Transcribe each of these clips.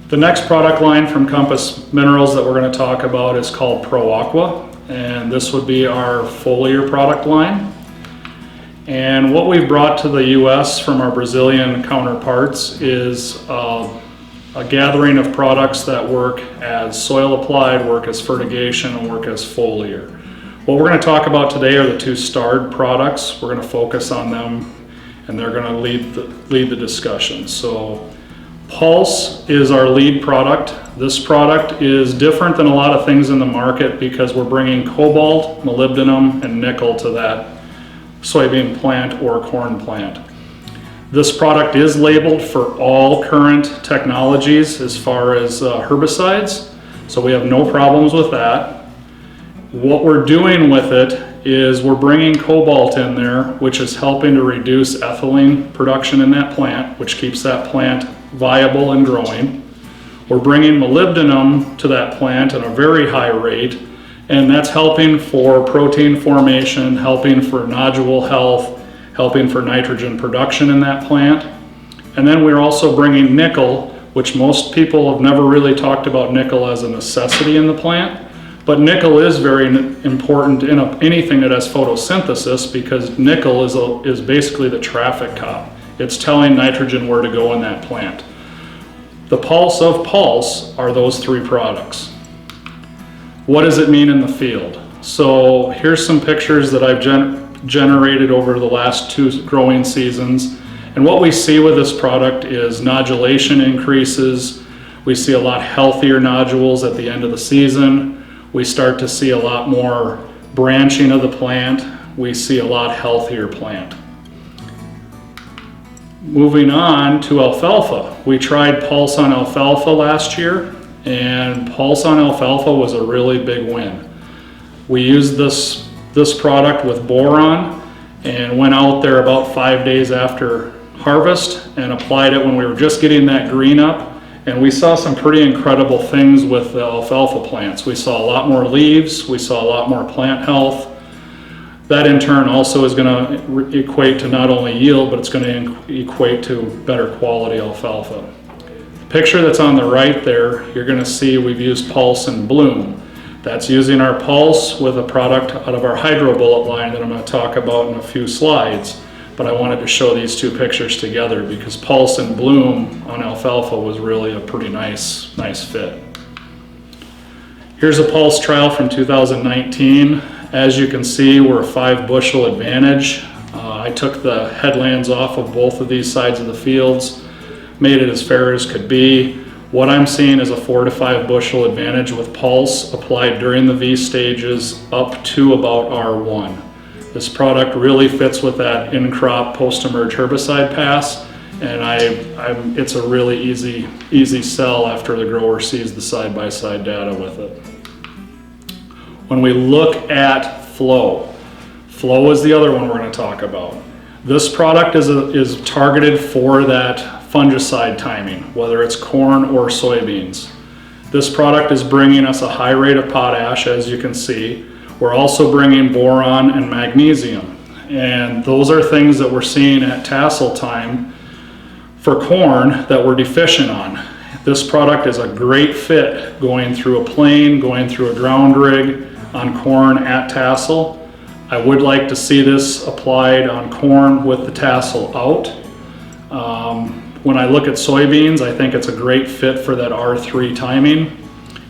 The next product line from Compass Minerals that we're going to talk about is called ProAcqua, and this would be our foliar product line. And what we've brought to the US from our Brazilian counterparts is a gathering of products that work as soil applied, work as fertigation, and work as foliar. What we're going to talk about today are the two starred products. We're going to focus on them, and they're going to lead the discussion. So Pulse is our lead product. This product is different than a lot of things in the market because we're bringing cobalt, molybdenum, and nickel to that soybean plant or corn plant. This product is labeled for all current technologies as far as herbicides, so we have no problems with that. What we're doing with it is we're bringing cobalt in there, which is helping to reduce ethylene production in that plant, which keeps that plant viable and growing. We're bringing molybdenum to that plant at a very high rate, and that's helping for protein formation, helping for nodule health, helping for nitrogen production in that plant. And then we're also bringing nickel, which most people have never really talked about nickel as a necessity in the plant. But nickel is very important in anything that has photosynthesis because nickel is basically the traffic cop. It's telling nitrogen where to go in that plant. The pulse of Pulse are those three products. What does it mean in the field? So here's some pictures that I've generated over the last 2 growing seasons. And what we see with this product is nodulation increases. We see a lot healthier nodules at the end of the season. We start to see a lot more branching of the plant. We see a lot healthier plant. Moving on to alfalfa. We tried Pulse on alfalfa last year, and Pulse on alfalfa was a really big win. We used this product with boron and went out there about 5 days after harvest and applied it when we were just getting that green up, and we saw some pretty incredible things with the alfalfa plants. We saw a lot more leaves, we saw a lot more plant health. That in turn also is going to equate to not only yield, but it's going to equate to better quality alfalfa. The picture that's on the right there, you're going to see we've used Pulse and Bloom. That's using our Pulse with a product out of our Hydro Bullet line that I'm going to talk about in a few slides. But I wanted to show these two pictures together because Pulse and Bloom on alfalfa was really a pretty nice fit. Here's a Pulse trial from 2019. As you can see, we're a 5 bushel advantage. I took the headlands off of both of these sides of the fields, made it as fair as could be. What I'm seeing is a 4 to 5 bushel advantage with Pulse applied during the V stages up to about R1. This product really fits with that in-crop post-emerge herbicide pass, and it's a really easy sell after the grower sees the side-by-side data with it. When we look at flow is the other one we're going to talk about. This product is targeted for that fungicide timing, whether it's corn or soybeans. This product is bringing us a high rate of potash, as you can see. We're also bringing boron and magnesium, and those are things that we're seeing at tassel time for corn that we're deficient on. This product is a great fit going through a plane, going through a ground rig, on corn at tassel. I would like to see this applied on corn with the tassel out. When I look at soybeans, I think it's a great fit for that R3 timing,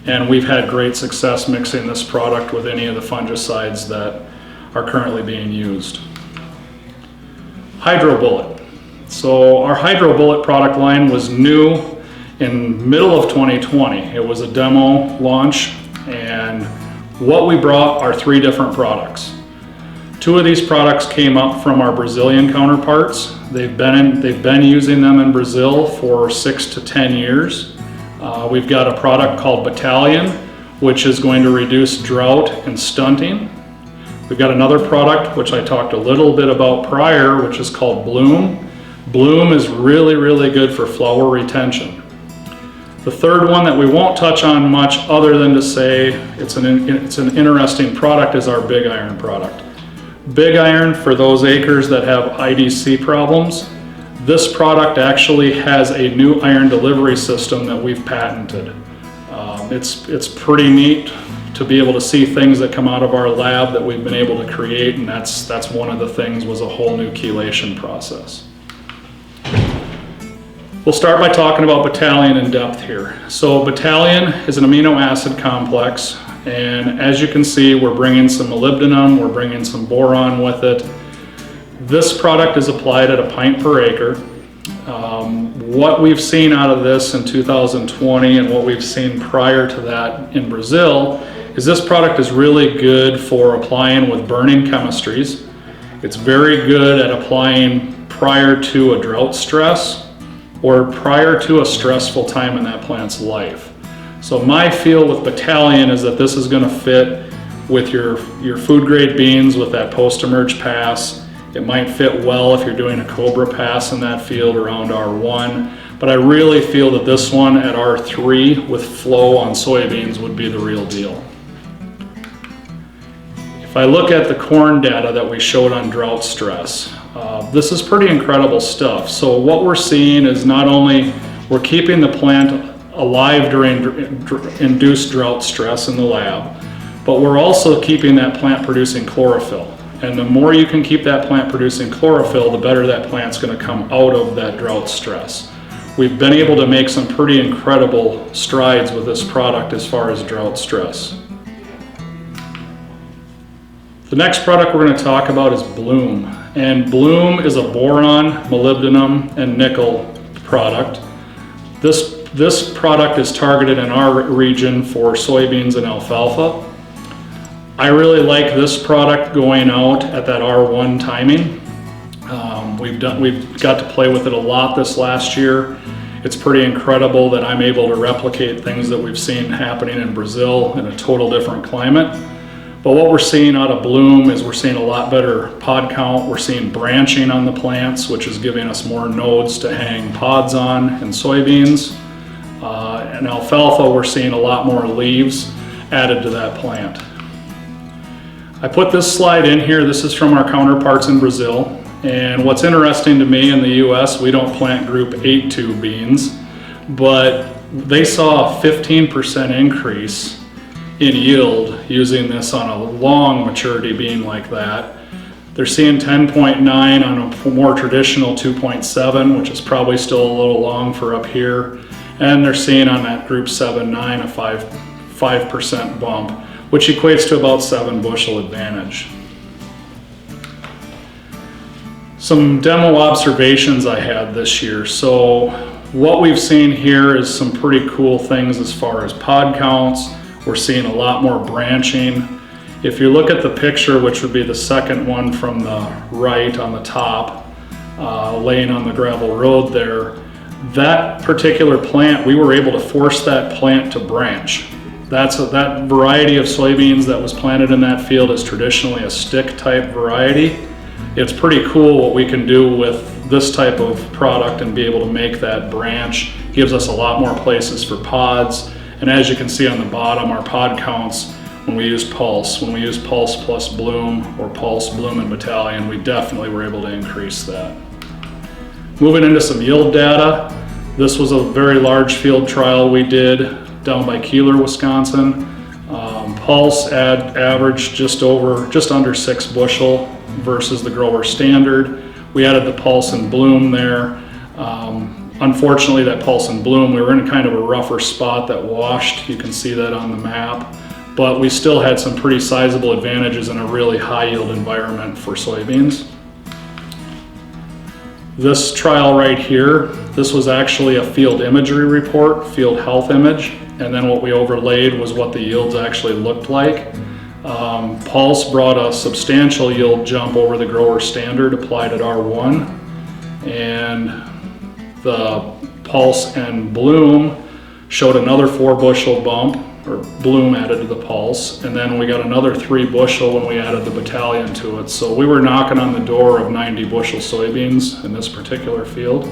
and we've had great success mixing this product with any of the fungicides that are currently being used. Hydro Bullet. So our Hydro Bullet product line was new in middle of 2020. It was a demo launch, and what we brought are 3 different products. 2 of these products came up from our Brazilian counterparts. They've been using them in Brazil for 6 to 10 years. We've got a product called Battalion, which is going to reduce drought and stunting. We've got another product which I talked a little bit about prior, which is called Bloom. Bloom is really good for flower retention. The third one that we won't touch on much other than to say it's an interesting product is our Big Iron product. Big Iron, for those acres that have IDC problems, This product actually has a new iron delivery system that we've patented. It's pretty neat to be able to see things that come out of our lab that we've been able to create, and that's one of the things, was a whole new chelation process. We'll start by talking about Battalion in depth here. So Battalion is an amino acid complex, and as you can see, we're bringing some molybdenum, we're bringing some boron with it. This product is applied at a pint per acre. What we've seen out of this in 2020 and what we've seen prior to that in Brazil is this product is really good for applying with burning chemistries. It's very good at applying prior to a drought stress or prior to a stressful time in that plant's life. So my feel with Battalion is that this is going to fit with your food grade beans with that post-emerge pass. It might fit well if you're doing a Cobra pass in that field around R1, but I really feel that this one at R3 with flow on soybeans would be the real deal. If I look at the corn data that we showed on drought stress, this is pretty incredible stuff. So what we're seeing is not only we're keeping the plant alive during induced drought stress in the lab, but we're also keeping that plant producing chlorophyll. And the more you can keep that plant producing chlorophyll, the better that plant's going to come out of that drought stress. We've been able to make some pretty incredible strides with this product as far as drought stress. The next product we're going to talk about is Bloom. And Bloom is a boron, molybdenum, and nickel product. This product is targeted in our region for soybeans and alfalfa. I really like this product going out at that R1 timing. We've got to play with it a lot this last year. It's pretty incredible that I'm able to replicate things that we've seen happening in Brazil in a total different climate. But what we're seeing out of Bloom is we're seeing a lot better pod count. We're seeing branching on the plants, which is giving us more nodes to hang pods on in soybeans. In alfalfa, we're seeing a lot more leaves added to that plant. I put this slide in here. This is from our counterparts in Brazil. And what's interesting to me, in the US, we don't plant group 8-2 beans, but they saw a 15% increase in yield using this on a long maturity bean like that. They're seeing 10.9 on a more traditional 2.7, which is probably still a little long for up here. And they're seeing on that group 7-9 a 5% bump, which equates to about 7 bushel advantage. Some demo observations I had this year. So what we've seen here is some pretty cool things as far as pod counts. We're seeing a lot more branching. If you look at the picture, which would be the second one from the right on the top, laying on the gravel road there, that particular plant, we were able to force that plant to branch. That variety of soybeans that was planted in that field is traditionally a stick type variety. It's pretty cool what we can do with this type of product and be able to make that branch. Gives us a lot more places for pods. And as you can see on the bottom, our pod counts when we use Pulse plus Bloom or Pulse, Bloom, and Battalion, we definitely were able to increase that. Moving into some yield data, this was a very large field trial we did down by Keeler, Wisconsin. Pulse averaged just under 6 bushel versus the grower standard. We added the Pulse and Bloom there. Unfortunately, that Pulse and Bloom, we were in kind of a rougher spot that washed. You can see that on the map. But we still had some pretty sizable advantages in a really high yield environment for soybeans. This trial right here, this was actually a field imagery report, field health image, and then what we overlaid was what the yields actually looked like. Pulse brought a substantial yield jump over the grower standard applied at R1, and the Pulse and Bloom showed another 4 bushel bump, or Bloom added to the Pulse, and then we got another 3 bushel when we added the Battalion to it. So we were knocking on the door of 90 bushel soybeans in this particular field.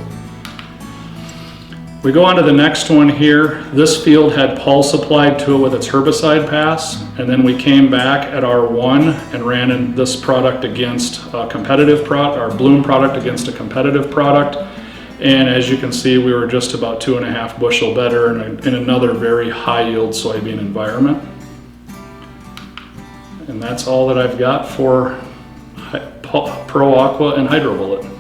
We go on to the next one here. This field had Pulse applied to it with its herbicide pass, and then we came back at R1 and ran in this product against a competitive product, our Bloom product against a competitive product, And as you can see, we were just about 2.5 bushel better in another very high yield soybean environment. And that's all that I've got for ProAqua and HydroBullet.